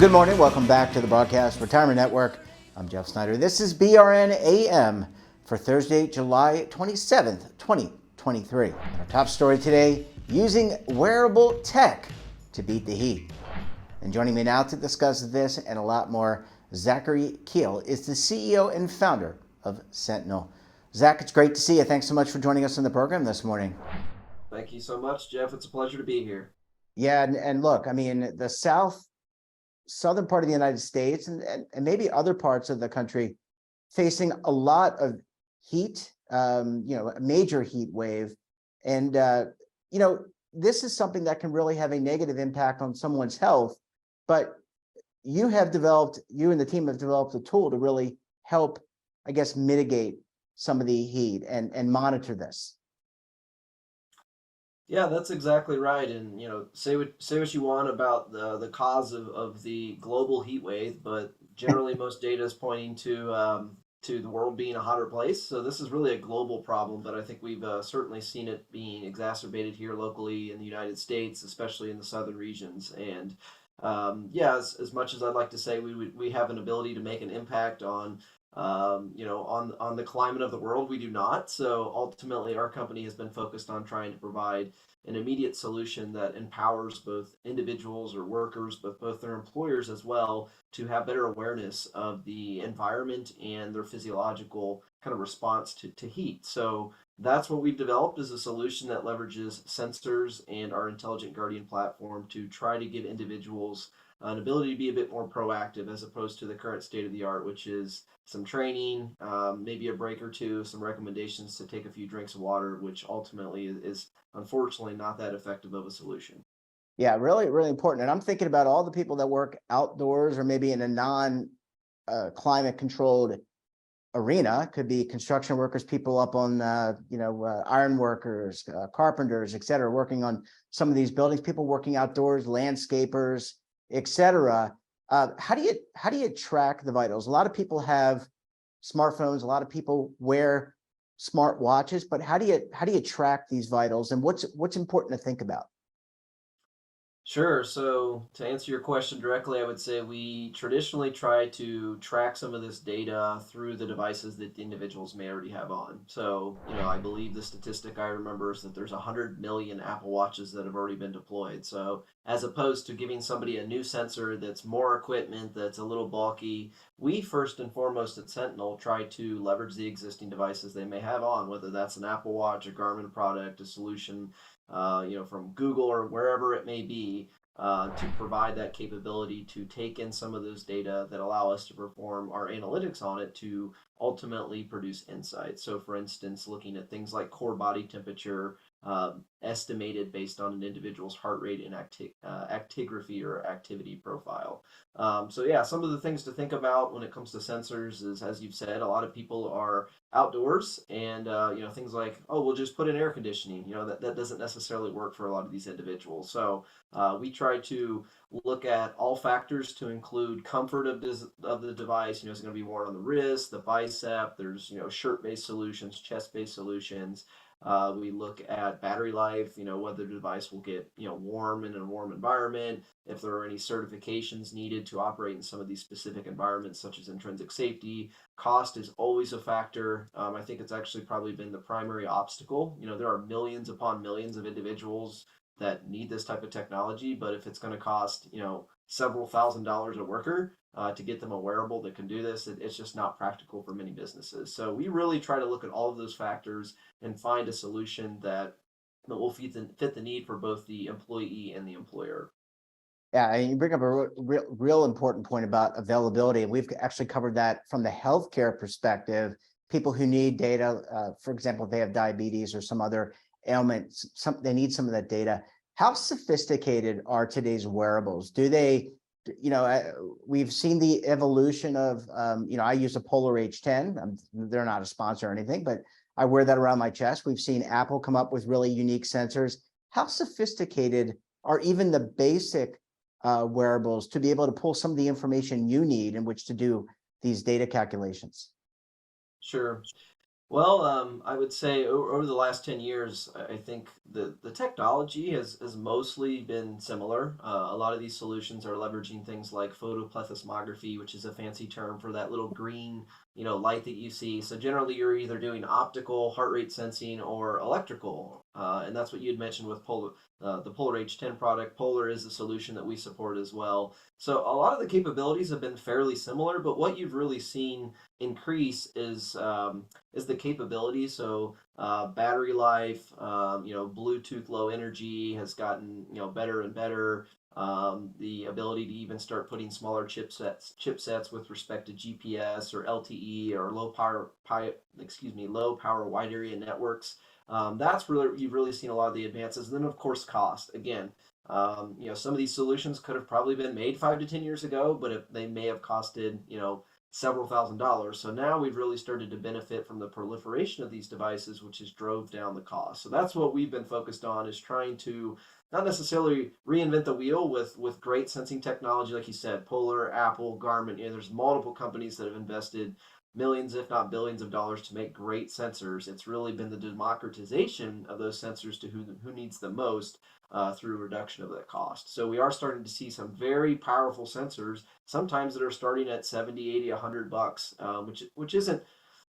Good morning. Welcome back to the Broadcast Retirement Network. I'm Jeff Snyder. This is BRN AM for Thursday, July 27th, 2023. Our top story today, using wearable tech to beat the heat. And joining me now to discuss this and a lot more, Zachary Kiehl is the CEO and founder of Sentinel. Zach, it's great to see you. Thanks so much for joining us on the program this morning. Thank you so much, Jeff. It's a pleasure to be here. Yeah, and look, I mean, the southern part of the United States and maybe other parts of the country facing a lot of heat, a major heat wave. And, this is something that can really have a negative impact on someone's health. But you and the team have developed a tool to really help, I guess, mitigate some of the heat and monitor this. Yeah, that's exactly right. And say what you want about the cause of the global heat wave, but generally most data is pointing to the world being a hotter place. So this is really a global problem, but I think we've certainly seen it being exacerbated here locally in the United States, especially in the southern regions. And as much as I'd like to say we have an ability to make an impact on the climate of the world, we do not. So ultimately, our company has been focused on trying to provide an immediate solution that empowers both individuals or workers, but both their employers as well, to have better awareness of the environment and their physiological kind of response to heat. So that's what we've developed, is a solution that leverages sensors and our intelligent guardian platform to try to give individuals an ability to be a bit more proactive, as opposed to the current state of the art, which is some training, maybe a break or two, some recommendations to take a few drinks of water, which ultimately is unfortunately not that effective of a solution. Yeah, really, really important. And I'm thinking about all the people that work outdoors or maybe in a non climate controlled arena. Could be construction workers, people up on, iron workers, carpenters, et cetera, working on some of these buildings, people working outdoors, landscapers, et cetera. How do you track the vitals? A lot of people have smartphones. A lot of people wear smart watches, but how do you track these vitals, and what's important to think about? Sure. So to answer your question directly, I would say we traditionally try to track some of this data through the devices that the individuals may already have on. So, I believe the statistic I remember is that there's 100 million Apple Watches that have already been deployed. So as opposed to giving somebody a new sensor that's more equipment, that's a little bulky, we first and foremost at Sentinel try to leverage the existing devices they may have on, whether that's an Apple Watch, a Garmin product, a solution from Google or wherever it may be, to provide that capability to take in some of those data that allow us to perform our analytics on it to ultimately produce insights. So, for instance, looking at things like core body temperature, estimated based on an individual's heart rate and actigraphy or activity profile. Some of the things to think about when it comes to sensors is, as you've said, a lot of people are outdoors, and things like, oh, we'll just put in air conditioning. That doesn't necessarily work for a lot of these individuals. So we try to look at all factors to include comfort of the device. It's going to be worn on the wrist, the bicep. There's shirt-based solutions, chest-based solutions. We look at battery life, whether the device will get, warm in a warm environment, if there are any certifications needed to operate in some of these specific environments, such as intrinsic safety. Cost is always a factor. I think it's actually probably been the primary obstacle. There are millions upon millions of individuals that need this type of technology, but if it's going to cost, several $1,000s a worker to get them a wearable that can do this, it's just not practical for many businesses. So we really try to look at all of those factors and find a solution that will fit the need for both the employee and the employer. Yeah, and you bring up a real important point about availability, and we've actually covered that from the healthcare perspective. People who need data, for example, if they have diabetes or some other ailment, they need some of that data. How sophisticated are today's wearables? Do they, we've seen the evolution of, I use a Polar H10. They're not a sponsor or anything, but I wear that around my chest. We've seen Apple come up with really unique sensors. How sophisticated are even the basic wearables to be able to pull some of the information you need in which to do these data calculations? Sure. Well, I would say over the last 10 years, I think the technology has mostly been similar. A lot of these solutions are leveraging things like photoplethysmography, which is a fancy term for that little green, light that you see. So generally, you're either doing optical heart rate sensing or electrical, and that's what you had mentioned with the Polar H10 product. Polar is the solution that we support as well. So a lot of the capabilities have been fairly similar, but what you've really seen increase is the capability. So battery life, Bluetooth low energy has gotten better and better. The ability to even start putting smaller chipsets with respect to GPS or LTE or low power wide area networks. That's really you've really seen a lot of the advances. And then of course cost again. Some of these solutions could have probably been made 5 to 10 years ago, but if they may have costed several $1,000s. So now we've really started to benefit from the proliferation of these devices, which has drove down the cost. So that's what we've been focused on, is trying to not necessarily reinvent the wheel with great sensing technology, like you said, Polar, Apple, Garmin. There's multiple companies that have invested millions, if not billions of dollars to make great sensors. It's really been the democratization of those sensors to who needs them most through reduction of that cost. So we are starting to see some very powerful sensors, sometimes that are starting at 70, 80, $100, which isn't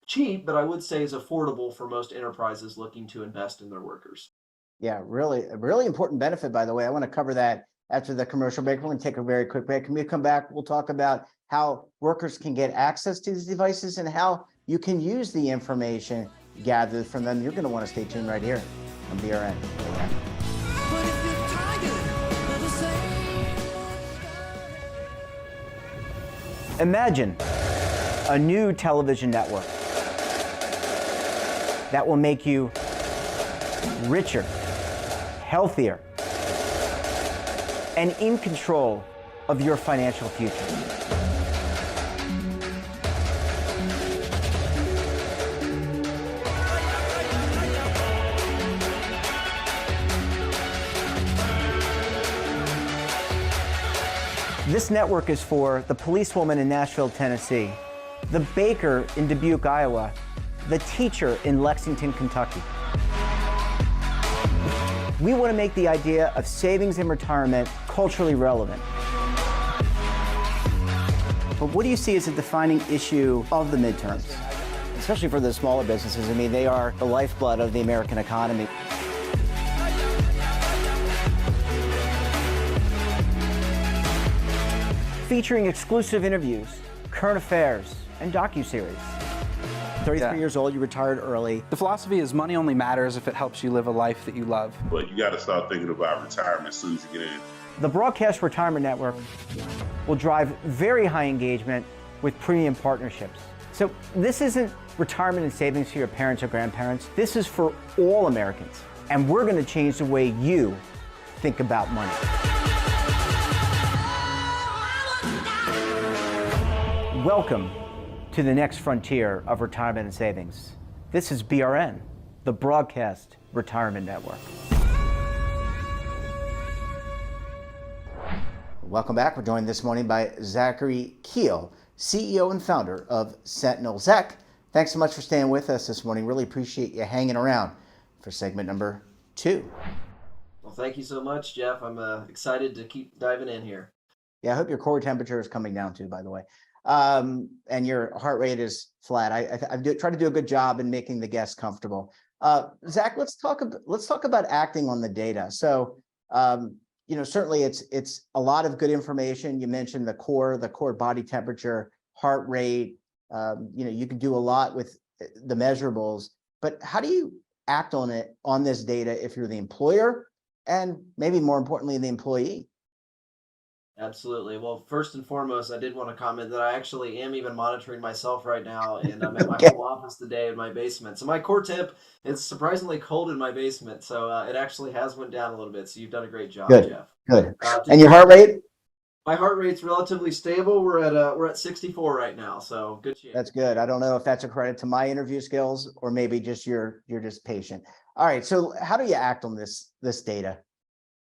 cheap, but I would say is affordable for most enterprises looking to invest in their workers. Yeah, really, a really important benefit, by the way. I want to cover that after the commercial break. We're going to take a very quick break. When we come back, we'll talk about how workers can get access to these devices and how you can use the information gathered from them. You're going to want to stay tuned right here on BRN. Imagine a new television network that will make you richer, healthier, and in control of your financial future. This network is for the policewoman in Nashville, Tennessee, the baker in Dubuque, Iowa, the teacher in Lexington, Kentucky. We want to make the idea of savings and retirement culturally relevant. But what do you see as a defining issue of the midterms, especially for the smaller businesses? I mean, they are the lifeblood of the American economy. Featuring exclusive interviews, current affairs, and docuseries. 33 years old, you retired early. The philosophy is money only matters if it helps you live a life that you love. But you got to start thinking about retirement as soon as you get in. The Broadcast Retirement Network will drive very high engagement with premium partnerships. So this isn't retirement and savings for your parents or grandparents. This is for all Americans. And we're going to change the way you think about money. Welcome to the next frontier of retirement and savings. This is BRN, the Broadcast Retirement Network. Welcome back. We're joined this morning by Zachary Kiehl, CEO and founder of Sentinel. Zach, thanks so much for staying with us this morning. Really appreciate you hanging around for segment number 2. Well, thank you so much, Jeff. I'm excited to keep diving in here. Yeah, I hope your core temperature is coming down too, by the way. And your heart rate is flat. I've tried to do a good job in making the guests comfortable. Zach, let's talk about acting on the data. So, certainly it's a lot of good information. You mentioned the core body temperature, heart rate. You can do a lot with the measurables, but how do you act on this data if you're the employer and maybe more importantly, the employee? Absolutely. Well, first and foremost, I did want to comment that I actually am even monitoring myself right now, and I'm at my home office today in my basement. So my core temp is surprisingly cold in my basement, so it actually has went down a little bit. So you've done a great job, Jeff. Good. And your heart rate? My heart rate's relatively stable. We're at 64 right now, so good chance. That's good. I don't know if that's a credit to my interview skills or maybe just you're just patient. All right. So how do you act on this data?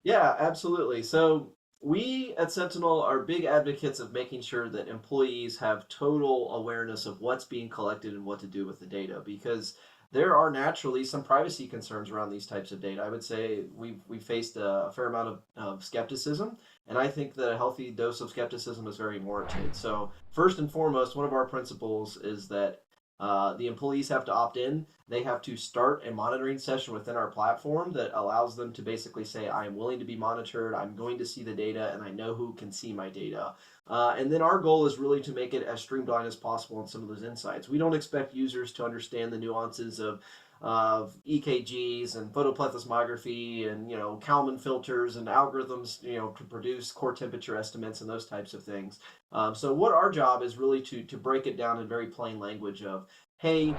Yeah, absolutely. So we at Sentinel are big advocates of making sure that employees have total awareness of what's being collected and what to do with the data, because there are naturally some privacy concerns around these types of data. I would say we faced a fair amount of skepticism, and I think that a healthy dose of skepticism is very warranted. So first and foremost, one of our principles is that the employees have to opt in. They have to start a monitoring session within our platform that allows them to basically say, I am willing to be monitored, I'm going to see the data, and I know who can see my data. And then our goal is really to make it as streamlined as possible in some of those insights. We don't expect users to understand the nuances of EKGs and photoplethysmography and Kalman filters and algorithms to produce core temperature estimates and those types of things. So what our job is really to break it down in very plain language of, hey,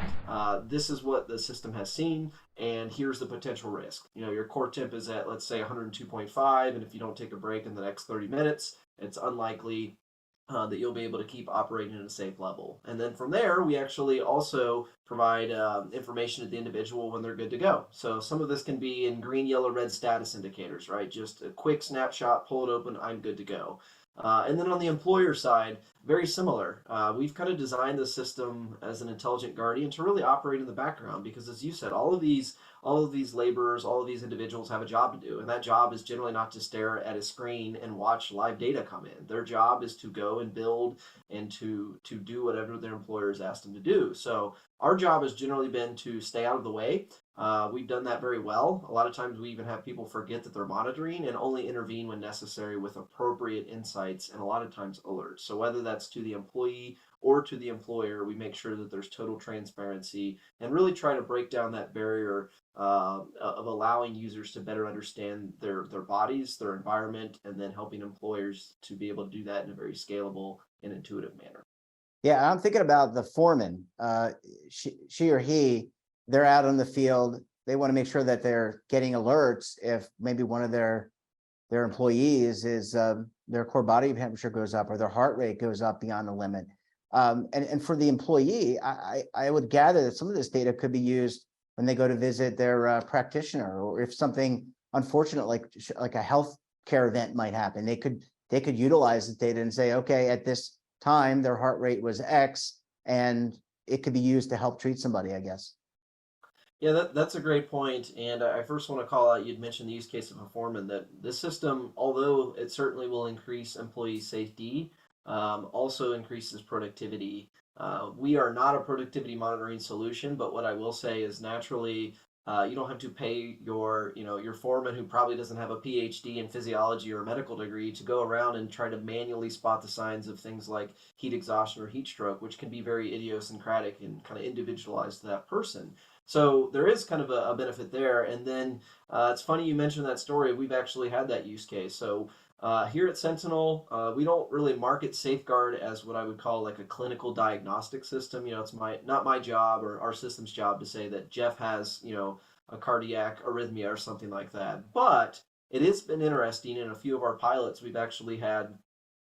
this is what the system has seen, and here's the potential risk. Your core temp is at, let's say, 102.5, and if you don't take a break in the next 30 minutes, it's unlikely that you'll be able to keep operating at a safe level. And then from there, we actually also provide information to the individual when they're good to go. So some of this can be in green, yellow, red status indicators, right? Just a quick snapshot, pull it open, I'm good to go. And then on the employer side, very similar. We've kind of designed the system as an intelligent guardian to really operate in the background because, as you said, all of these laborers, all of these individuals have a job to do, and that job is generally not to stare at a screen and watch live data come in. Their job is to go and build and to do whatever their employers asked them to do. So our job has generally been to stay out of the way. We've done that very well. A lot of times we even have people forget that they're monitoring and only intervene when necessary with appropriate insights and a lot of times alerts. So whether that's to the employee or to the employer, we make sure that there's total transparency and really try to break down that barrier of allowing users to better understand their bodies, their environment, and then helping employers to be able to do that in a very scalable and intuitive manner. Yeah, I'm thinking about the foreman. She or he, they're out on the field. They want to make sure that they're getting alerts if maybe one of their employees is their core body temperature goes up or their heart rate goes up beyond the limit. And for the employee, I would gather that some of this data could be used when they go to visit their practitioner, or if something unfortunate like a health care event might happen, they could utilize the data and say, okay, at this time their heart rate was X, and it could be used to help treat somebody, I guess. Yeah, that's a great point. And I first want to call out, you'd mentioned the use case of a foreman, that this system, although it certainly will increase employee safety, also increases productivity. We are not a productivity monitoring solution, but what I will say is naturally, you don't have to pay your foreman, who probably doesn't have a PhD in physiology or a medical degree, to go around and try to manually spot the signs of things like heat exhaustion or heat stroke, which can be very idiosyncratic and kind of individualized to that person. So there is kind of a benefit there. And then it's funny you mentioned that story. We've actually had that use case. So here at Sentinel, we don't really market Safeguard as what I would call like a clinical diagnostic system. It's not my job or our system's job to say that Jeff has, a cardiac arrhythmia or something like that. But it has been interesting. In a few of our pilots, we've actually had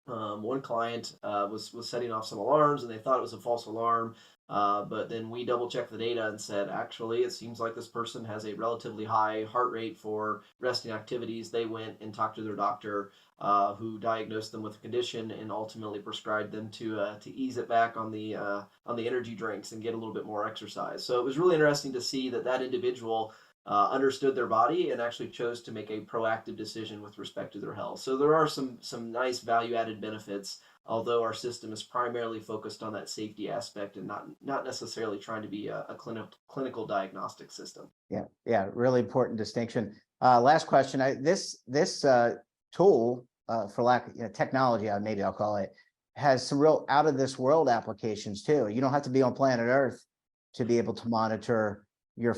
one client was setting off some alarms, and they thought it was a false alarm. But then we double checked the data and said, actually, it seems like this person has a relatively high heart rate for resting activities. They went and talked to their doctor, who diagnosed them with a condition and ultimately prescribed them to ease it back on the energy drinks and get a little bit more exercise. So it was really interesting to see that individual understood their body and actually chose to make a proactive decision with respect to their health. So there are some nice value-added benefits, although our system is primarily focused on that safety aspect and not necessarily trying to be a clinical diagnostic system. Yeah, really important distinction. Last question. This tool, for lack of technology, maybe I'll call it, has some real out of this world applications too. You don't have to be on planet Earth to be able to monitor your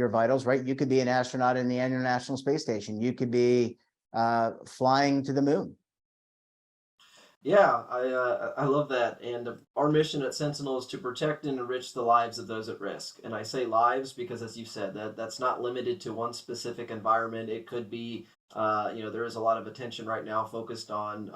vitals, right? You could be an astronaut in the International Space Station. You could be flying to the moon. Yeah, I love that. And our mission at Sentinel is to protect and enrich the lives of those at risk. And I say lives because, as you said, that's not limited to one specific environment. It could be, there is a lot of attention right now focused on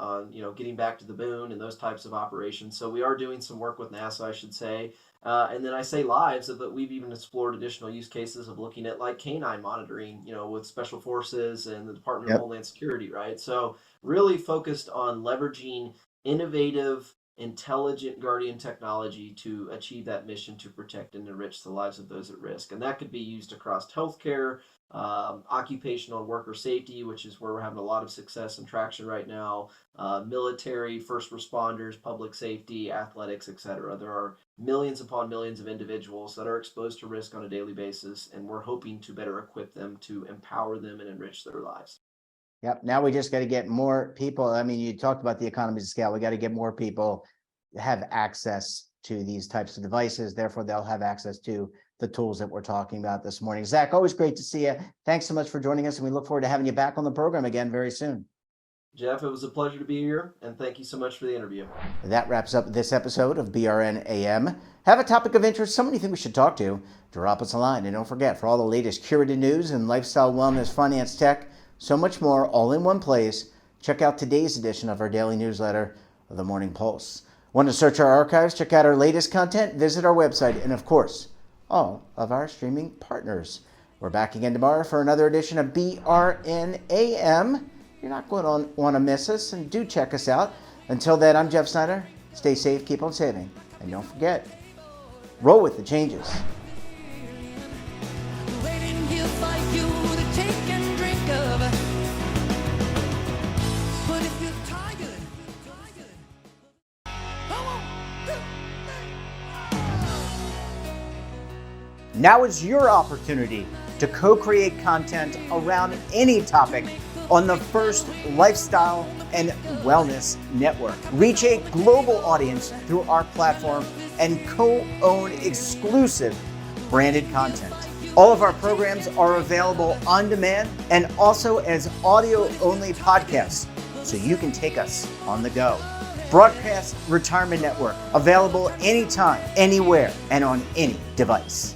getting back to the moon and those types of operations. So we are doing some work with NASA, I should say. And then I say lives, but we've even explored additional use cases of looking at like canine monitoring, with Special Forces and the Department of Homeland Security, right? So really focused on leveraging innovative intelligent guardian technology to achieve that mission to protect and enrich the lives of those at risk. And that could be used across healthcare, occupational and worker safety, which is where we're having a lot of success and traction right now, military, first responders, public safety, athletics, etc. There are millions upon millions of individuals that are exposed to risk on a daily basis, and we're hoping to better equip them to empower them and enrich their lives. Yep. Now we just got to get more people. I mean, you talked about the economies of scale. We got to get more people to have access to these types of devices. Therefore, they'll have access to the tools that we're talking about this morning. Zach, always great to see you. Thanks so much for joining us, and we look forward to having you back on the program again very soon. Jeff, it was a pleasure to be here, and thank you so much for the interview. That wraps up this episode of BRN AM. Have a topic of interest, someone you think we should talk to, drop us a line. And don't forget, for all the latest curated news and lifestyle, wellness, finance, tech, so much more, all in one place, check out today's edition of our daily newsletter, The Morning Pulse. Want to search our archives, check out our latest content, visit our website, and of course, all of our streaming partners. We're back again tomorrow for another edition of BRN AM. You're not going to want to miss us, and do check us out. Until then, I'm Jeff Snyder. Stay safe, keep on saving, and don't forget, roll with the changes. Now is your opportunity to co-create content around any topic on the First Lifestyle and Wellness Network. Reach a global audience through our platform and co-own exclusive branded content. All of our programs are available on demand and also as audio-only podcasts, so you can take us on the go. Broadcast Retirement Network, available anytime, anywhere, and on any device.